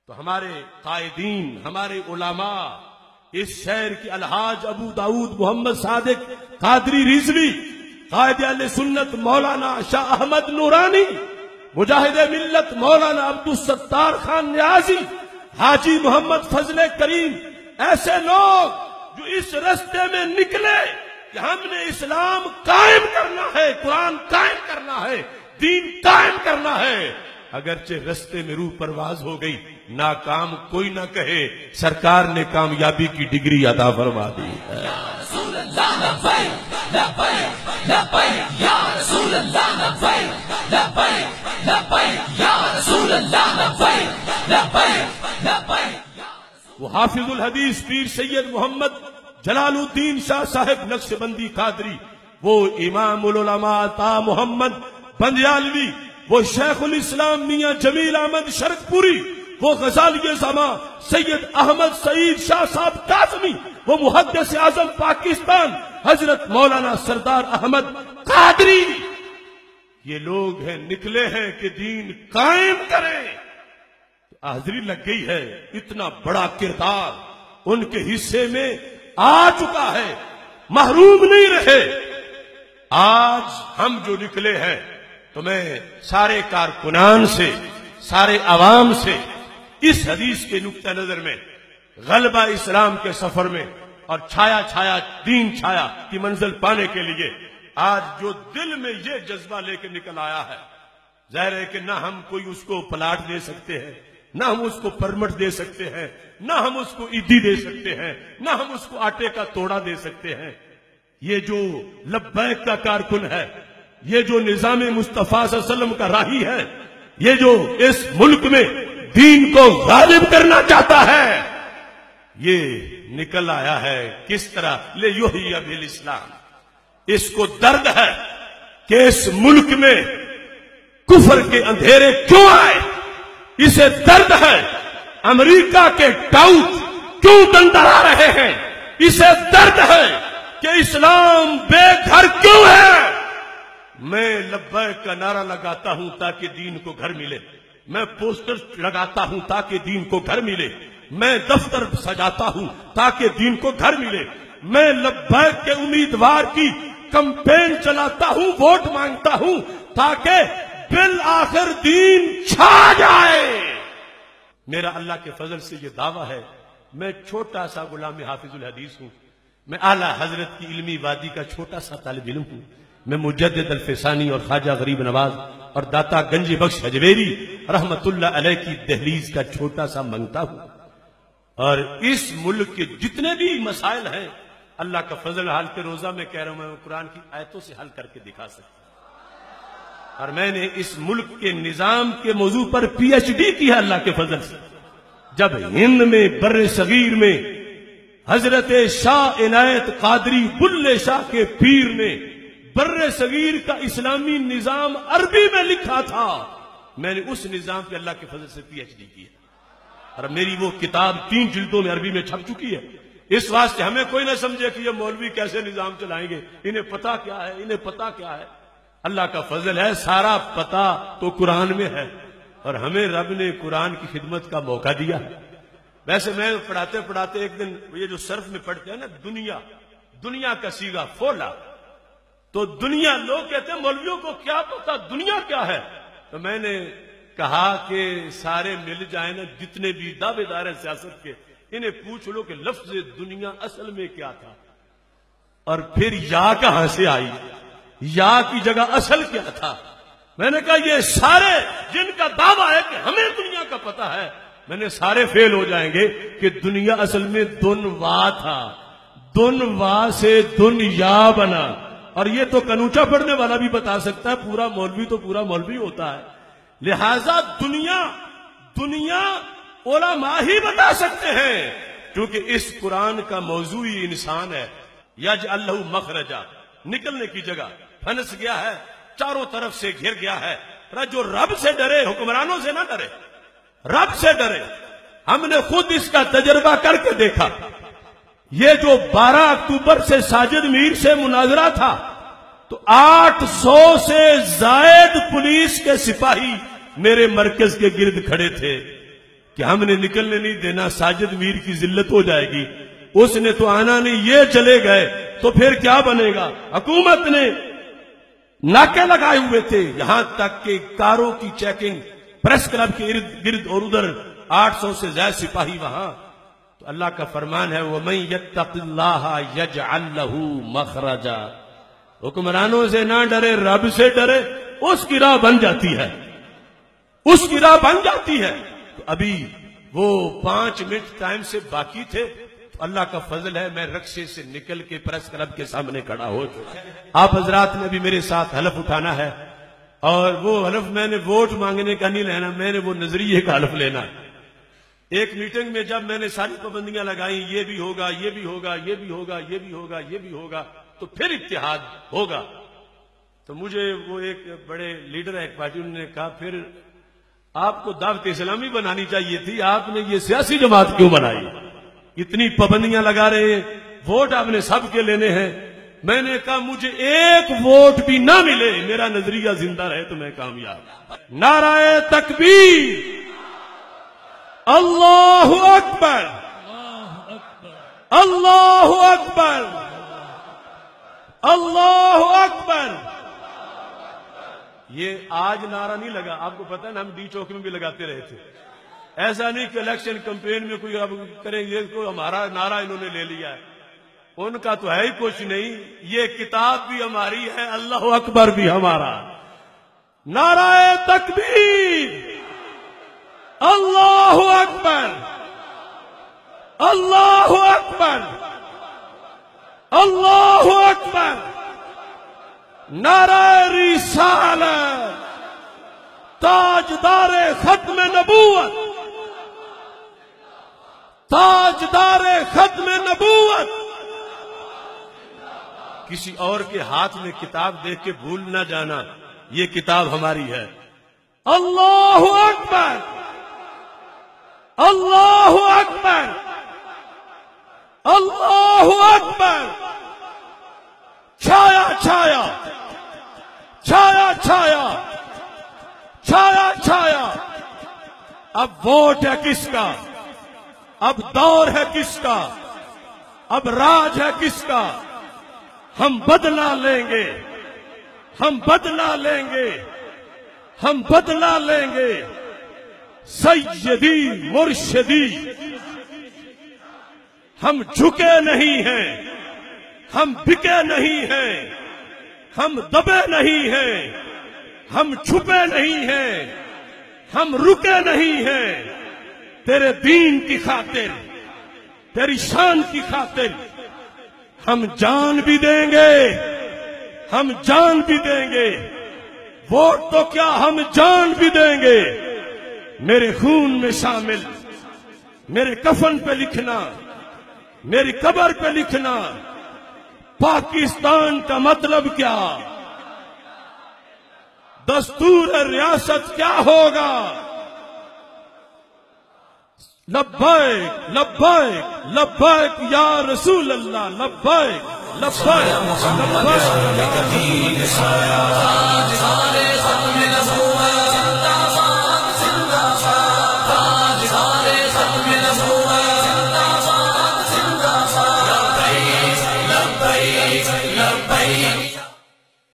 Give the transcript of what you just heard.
تو ہمارے قائدین، ہمارے علماء اس شہر کے الحاج ابو داؤد محمد صادق قادری رضوی، قائد اہل سنت مولانا شاہ احمد نورانی، مجاہد ملت مولانا عبدالستار خان نیازی، حاجی محمد فضل کریم، ایسے لوگ جو اس رستے میں نکلے کہ ہم نے اسلام قائم کرنا ہے، قرآن قائم کرنا ہے، دین قائم کرنا ہے، اگرچہ رستے میں روح پرواز ہو گئی، ناکام کوئی نہ کہے، سرکار نے کامیابی کی ڈگری عطا فرما دی ہے۔ یا رسول اللہ لبیک لبیک لبیک، یا رسول اللہ لبیک لبیک لبیک، یا رسول اللہ لبیک لبیک لبیک۔ وہ حافظ الحدیث پیر سید محمد جلال الدین شاہ صاحب نقش بندی قادری، وہ امام العلماء عطا محمد بندیالوی، وہ شیخ الاسلام میاں جمیل احمد شرک پوری، وہ غزالی زماں سید احمد سعید شاہ صاحب قاسمی، وہ محدث اعظم پاکستان حضرت مولانا سردار احمد قادری، یہ لوگ ہیں نکلے ہیں کہ دین قائم کریں۔ حاضری لگ گئی ہے، اتنا بڑا کردار ان کے حصے میں آ چکا ہے، محروم نہیں رہے۔ آج ہم جو نکلے ہیں تو میں سارے کارکنان سے، سارے عوام سے اس حدیث کے نقطہ نظر میں غلبہ اسلام کے سفر میں اور چھایا چھایا دین چھایا کی منزل پانے کے لیے آج جو دل میں یہ جذبہ لے کے نکل آیا ہے، ظاہر ہے کہ نہ ہم کوئی اس کو پلاٹ دے سکتے ہیں، نہ ہم اس کو پرمٹ دے سکتے ہیں، نہ ہم اس کو عیدی دے سکتے ہیں، نہ ہم اس کو آٹے کا توڑا دے سکتے ہیں۔ یہ جو لبیک کا کارکن ہے، یہ جو نظام مصطفیٰ صلی اللہ علیہ وسلم کا راہی ہے، یہ جو اس ملک میں دین کو غالب کرنا چاہتا ہے، یہ نکل آیا ہے کس طرح لیحیی بالاسلام۔ اس کو درد ہے کہ اس ملک میں کفر کے اندھیرے کیوں آئے، اسے درد ہے امریکہ کے ٹاؤٹ کیوں دندرا رہے ہیں، اسے درد ہے کہ اسلام بے گھر کیوں ہے۔ میں لبیک کا نعرہ لگاتا ہوں تاکہ دین کو گھر ملے، میں پوسٹر لگاتا ہوں تاکہ دین کو گھر ملے، میں دفتر سجاتا ہوں تاکہ دین کو گھر ملے، میں لبیک کے امیدوار کی کمپین چلاتا ہوں، ووٹ مانگتا ہوں تاکہ بالآخر دین چھا جائے۔ میرا اللہ کے فضل سے یہ دعویٰ ہے، میں چھوٹا سا غلام حافظ الحدیث ہوں، میں اعلیٰ حضرت کی علمی وادی کا چھوٹا سا طالب علم ہوں، میں مجدد الفسانی اور خواجہ غریب نواز اور داتا گنج بخش حجویری رحمت اللہ علیہ کی دہلیز کا چھوٹا سا منگتا ہوں، اور اس ملک کے جتنے بھی مسائل ہیں اللہ کا فضل حال کے روزہ میں کہہ رہا ہوں، میں قرآن کی آیتوں سے حل کر کے دکھا سکتا ہوں۔ اور میں نے اس ملک کے نظام کے موضوع پر پی ایچ ڈی کی ہے اللہ کے فضل سے۔ جب ہند میں بر صغیر میں حضرت شاہ عنایت قادری بلے شاہ کے پیر نے بر صغیر کا اسلامی نظام عربی میں لکھا تھا، میں نے اس نظام پہ اللہ کے فضل سے پی ایچ ڈی کی ہے، اور میری وہ کتاب 3 جلدوں میں عربی میں چھپ چکی ہے۔ اس واسطے ہمیں کوئی نہ سمجھے کہ یہ مولوی کیسے نظام چلائیں گے، انہیں پتا کیا ہے، انہیں پتا کیا ہے۔ اللہ کا فضل ہے، سارا پتا تو قرآن میں ہے، اور ہمیں رب نے قرآن کی خدمت کا موقع دیا ہے۔ ویسے میں پڑھاتے پڑھاتے ایک دن یہ جو صرف میں پڑھتے ہیں نا، دنیا کا سیگا فولا، تو دنیا لوگ کہتے ہیں مولویوں کو کیا پتا دنیا کیا ہے، تو میں نے کہا کہ سارے مل جائیں نا، جتنے بھی دعوے دار ہیں سیاست کے، انہیں پوچھ لو کہ لفظ دنیا اصل میں کیا تھا، اور پھر یا کہاں سے آئی، یا کی جگہ اصل کیا تھا۔ میں نے کہا یہ سارے جن کا دعویٰ ہے کہ ہمیں دنیا کا پتہ ہے، میں نے سارے فیل ہو جائیں گے کہ دنیا اصل میں دن وا تھا، دن وا سے دنیا بنا، اور یہ تو کنوچا پڑھنے والا بھی بتا سکتا ہے، پورا مولوی تو پورا مولوی ہوتا ہے۔ لہذا دنیا علماء ہی بتا سکتے ہیں، کیونکہ اس قرآن کا موضوع ہی انسان ہے۔ یجعل لہ مخرجا، نکلنے کی جگہ، پھنس گیا ہے، چاروں طرف سے گھر گیا ہے۔ جو رب سے ڈرے، حکمرانوں سے نہ ڈرے، رب سے ڈرے۔ ہم نے خود اس کا تجربہ کر کے دیکھا۔ یہ جو 12 اکتوبر سے ساجد میر سے مناظرہ تھا، تو 800 سے زائد پولیس کے سپاہی میرے مرکز کے گرد کھڑے تھے۔ کہ ہم نے نکلنے نہیں دینا، ساجد میر کی ذلت ہو جائے گی، اس نے تو آنا نہیں، یہ چلے گئے تو پھر کیا بنے گا؟ حکومت نے ناکے لگائے ہوئے تھے، یہاں تک کہ کاروں کی چیکنگ پریس کلب کے ارد گرد اور ادھر 800 سے زائد سپاہی وہاں. تو اللہ کا فرمان ہے وَمَن يَتَّقِ اللَّهَ يَجْعَلْ لَهُ مَخْرَجًا. حکمرانوں سے نہ ڈرے، رب سے ڈرے، اس کی راہ بن جاتی ہے، اس کی راہ بن جاتی ہے. تو ابھی وہ 5 منٹ ٹائم سے باقی تھے، تو اللہ کا فضل ہے میں رکشے سے نکل کے پریس کلب کے سامنے کھڑا ہو چکا. آپ حضرات نے بھی میرے ساتھ حلف اٹھانا ہے، اور وہ حلف میں نے ووٹ مانگنے کا نہیں لینا، میں نے وہ نظریے کا حلف لینا. ایک میٹنگ میں جب میں نے ساری پابندیاں لگائی، یہ بھی ہوگا، یہ بھی ہوگا، یہ بھی ہوگا، یہ بھی ہوگا، یہ بھی ہوگا، تو پھر اتحاد ہوگا. تو مجھے وہ ایک بڑے لیڈر ہے ایک پارٹی، انہوں نے کہا پھر آپ کو دعوت اسلامی بنانی چاہیے تھی، آپ نے یہ سیاسی جماعت کیوں بنائی؟ اتنی پابندیاں لگا رہے ہیں، ووٹ آپ نے سب کے لینے ہیں. میں نے کہا مجھے ایک ووٹ بھی نہ ملے، میرا نظریہ زندہ رہے تو میں کامیاب. نعرہ تکبیر، اللہ اکبر، اللہ اکبر، اللہ اکبر. یہ آج نعرہ نہیں لگا، آپ کو پتہ ہے نا، ہم ڈی چوک میں بھی لگاتے رہے تھے. ایسا نہیں کہ الیکشن کمپین میں کوئی اب کریں گے کو ہمارا نعرہ انہوں نے لے لیا ہے، ان کا تو ہے ہی کچھ نہیں. یہ کتاب بھی ہماری ہے، اللہ اکبر بھی ہمارا. نعرہ تکبیر، اللہ اکبر، اللہ اکبر، اللہ اکبر. نعرہ رسالت، تاجدار ختم نبوت، تاجدار ختم نبوت. کسی اور کے ہاتھ میں کتاب دیکھ کے بھول نہ جانا، یہ کتاب ہماری ہے. اللہ اکبر، اللہ اکبر، اللہ اکبر. چھایا چھایا، چھایا چھایا، چھایا چھایا. اب ووٹ ہے کس کا؟ اب دور ہے کس کا؟ اب راج ہے کس کا؟ ہم بدلا لیں گے، ہم بدلا لیں گے، ہم بدلا لیں گے. سیدی مرشدی، ہم جھکے نہیں ہیں، ہم بکے نہیں ہیں، ہم دبے نہیں ہیں، ہم چھپے نہیں ہیں، ہم رکے نہیں ہیں. تیرے دین کی خاطر، تیری شان کی خاطر ہم جان بھی دیں گے، ہم جان بھی دیں گے. ووٹ تو کیا، ہم جان بھی دیں گے. میرے خون میں شامل، میرے کفن پہ لکھنا، میری قبر پہ لکھنا پاکستان کا مطلب کیا، دستور ریاست کیا ہوگا. لبیک لبیک لبیک یا رسول اللہ، لبیک لبیک لبیک.